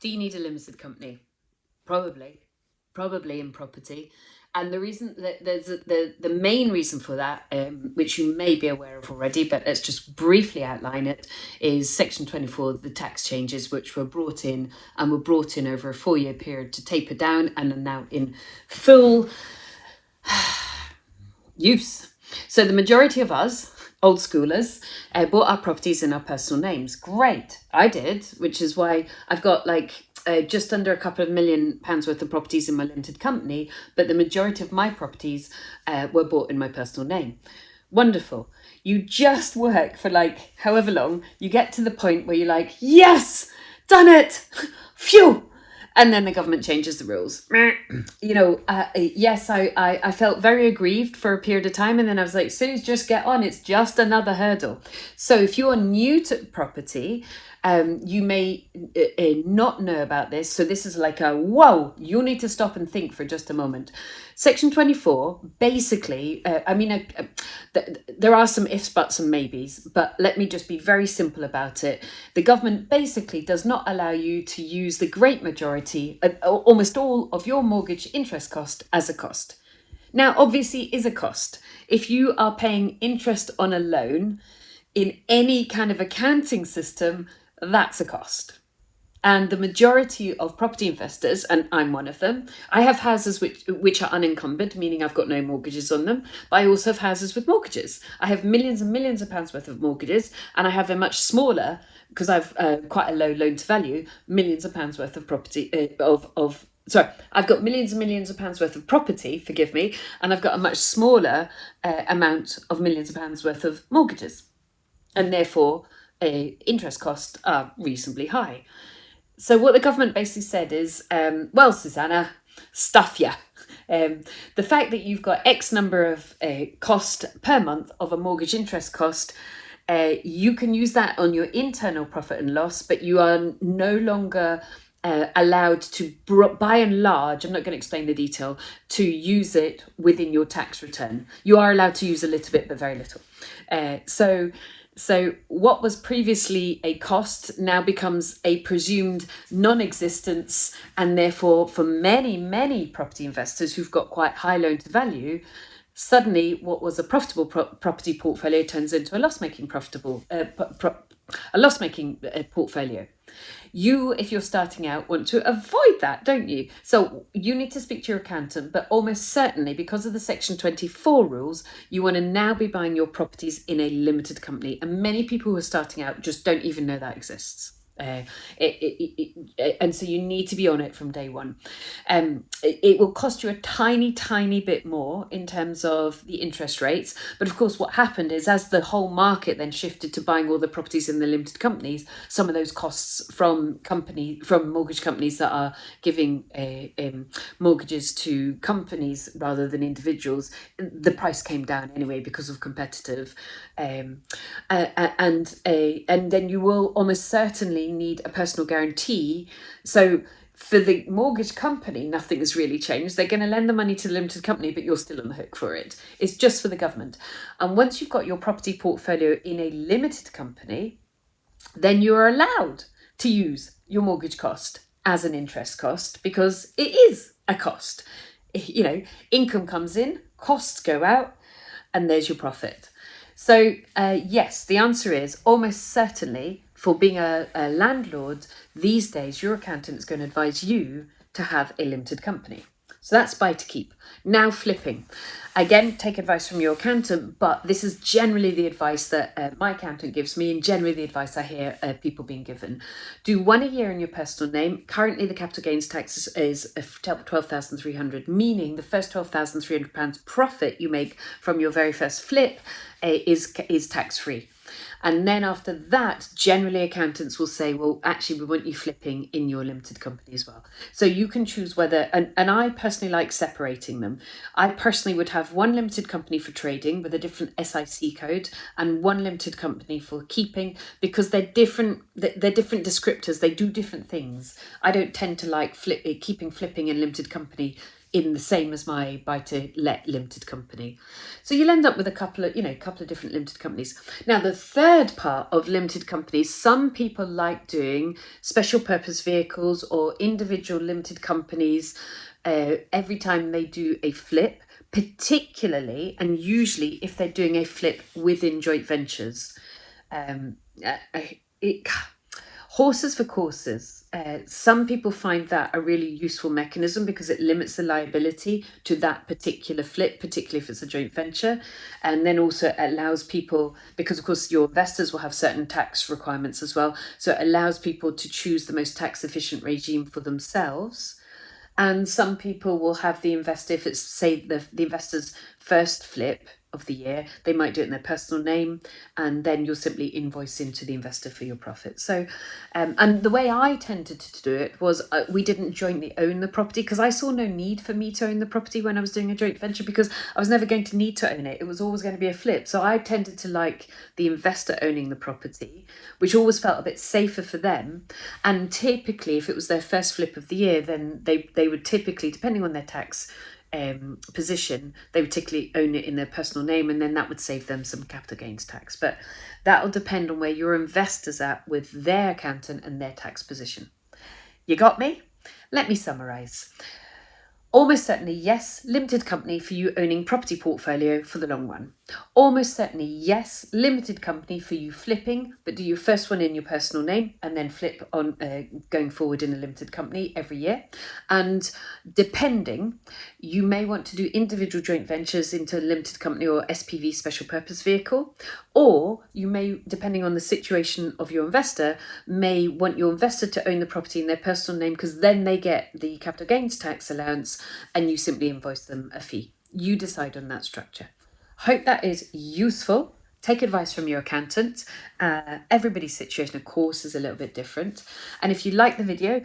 Do you need a limited company? Probably in property. And the reason that the main reason for that, which you may be aware of already, but let's just briefly outline it, is Section 24, the tax changes which were brought in over a 4-year period to taper down and are now in full use. So the majority of us, old schoolers, bought our properties in our personal names. Great, I did, which is why I've got just under a couple of £1 million worth of properties in my limited company, but the majority of my properties were bought in my personal name. Wonderful. You just work for however long, you get to the point where you're like, yes, done it, phew. And then the government changes the rules. Yes, I felt very aggrieved for a period of time. And then I was like, Suze, just get on. It's just another hurdle. So if you're new to property, you may not know about this. So this is like a, whoa, you need to stop and think for just a moment. Section 24, basically, there are some ifs, buts and maybes, but let me just be very simple about it. The government basically does not allow you to use the great majority, almost all of your mortgage interest cost as a cost. Now, obviously, it is a cost. If you are paying interest on a loan in any kind of accounting system, that's a cost. And the majority of property investors, and I'm one of them, I have houses which are unencumbered, meaning I've got no mortgages on them, but I also have houses with mortgages. I have millions and millions of pounds worth of mortgages, and I have a much smaller, because I've quite a low loan to value, millions of pounds worth of property, I've got millions and millions of pounds worth of property, forgive me, and I've got a much smaller amount of millions of pounds worth of mortgages. And therefore, interest costs are reasonably high. So what the government basically said is, well, Susannah, stuff ya. The fact that you've got X number of cost per month of a mortgage interest cost, you can use that on your internal profit and loss, but you are no longer allowed to, by and large, I'm not going to explain the detail, to use it within your tax return. You are allowed to use a little bit, but very little. So what was previously a cost now becomes a presumed non-existence, and therefore for many, many property investors who've got quite high loan to value, suddenly what was a profitable property portfolio turns into a loss-making portfolio. You, if you're starting out, want to avoid that, don't you? So you need to speak to your accountant, but almost certainly because of the Section 24 rules, you want to now be buying your properties in a limited company. And many people who are starting out just don't even know that exists. And so you need to be on it from day one. It will cost you a tiny bit more in terms of the interest rates. But of course, what happened is as the whole market then shifted to buying all the properties in the limited companies, some of those costs from mortgage companies that are giving mortgages to companies rather than individuals, the price came down anyway because of competitive. And then you will almost certainly need a personal guarantee. So for the mortgage company, nothing has really changed. They're going to lend the money to the limited company, but you're still on the hook for it. It's just for the government. And once you've got your property portfolio in a limited company, then you're allowed to use your mortgage cost as an interest cost because it is a cost. Income comes in, costs go out, and there's your profit. So yes, the answer is almost certainly for being a landlord these days, your accountant is going to advise you to have a limited company. So that's buy to keep. Now flipping. Again, take advice from your accountant, but this is generally the advice that my accountant gives me and generally the advice I hear people being given. Do one a year in your personal name. Currently, the capital gains tax is £12,300, meaning the first £12,300 profit you make from your very first flip is tax-free. And then after that, generally accountants will say, well, actually, we want you flipping in your limited company as well. So you can choose whether, and I personally like separating them. I personally would have one limited company for trading with a different SIC code and one limited company for keeping because they're different descriptors. They do different things. I don't tend to like flipping and limited company in the same as my buy-to-let limited company. So you'll end up with a couple of different limited companies. Now, the third part of limited companies, some people like doing special purpose vehicles or individual limited companies every time they do a flip, particularly and usually if they're doing a flip within joint ventures. Horses for courses. Some people find that a really useful mechanism because it limits the liability to that particular flip, particularly if it's a joint venture. And then also it allows people, because of course your investors will have certain tax requirements as well, so it allows people to choose the most tax efficient regime for themselves. And some people will have the investor, if it's, say, the investor's first flip of the year, they might do it in their personal name, and then you'll simply invoice into the investor for your profit. So, and the way I tended to do it was we didn't jointly own the property because I saw no need for me to own the property when I was doing a joint venture because I was never going to need to own it. It was always going to be a flip. So I tended to like the investor owning the property, which always felt a bit safer for them. And typically, if it was their first flip of the year, then they would typically, depending on their tax position, they would typically own it in their personal name, and then that would save them some capital gains tax. But that'll depend on where your investor's at with their accountant and their tax position. You got me? Let me summarise. Almost certainly, yes, limited company for you owning property portfolio for the long run. Almost certainly, yes, limited company for you flipping, but do your first one in your personal name and then flip on going forward in a limited company every year. And depending, you may want to do individual joint ventures into a limited company or SPV, special purpose vehicle, or you may, depending on the situation of your investor, may want your investor to own the property in their personal name because then they get the capital gains tax allowance and you simply invoice them a fee. You decide on that structure. Hope that is useful. Take advice from your accountant. Everybody's situation, of course, is a little bit different. And if you like the video,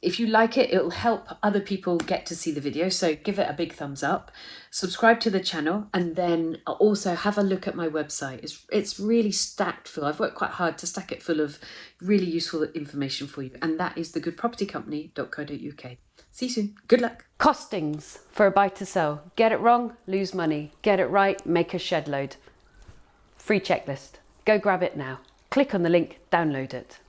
if you like it, it'll help other people get to see the video. So give it a big thumbs up, subscribe to the channel, and then also have a look at my website. It's really stacked full. I've worked quite hard to stack it full of really useful information for you. And that is thegoodpropertycompany.co.uk. See you soon. Good luck. Costings for a buy to sell. Get it wrong, lose money. Get it right, make a shed load. Free checklist. Go grab it now. Click on the link, download it.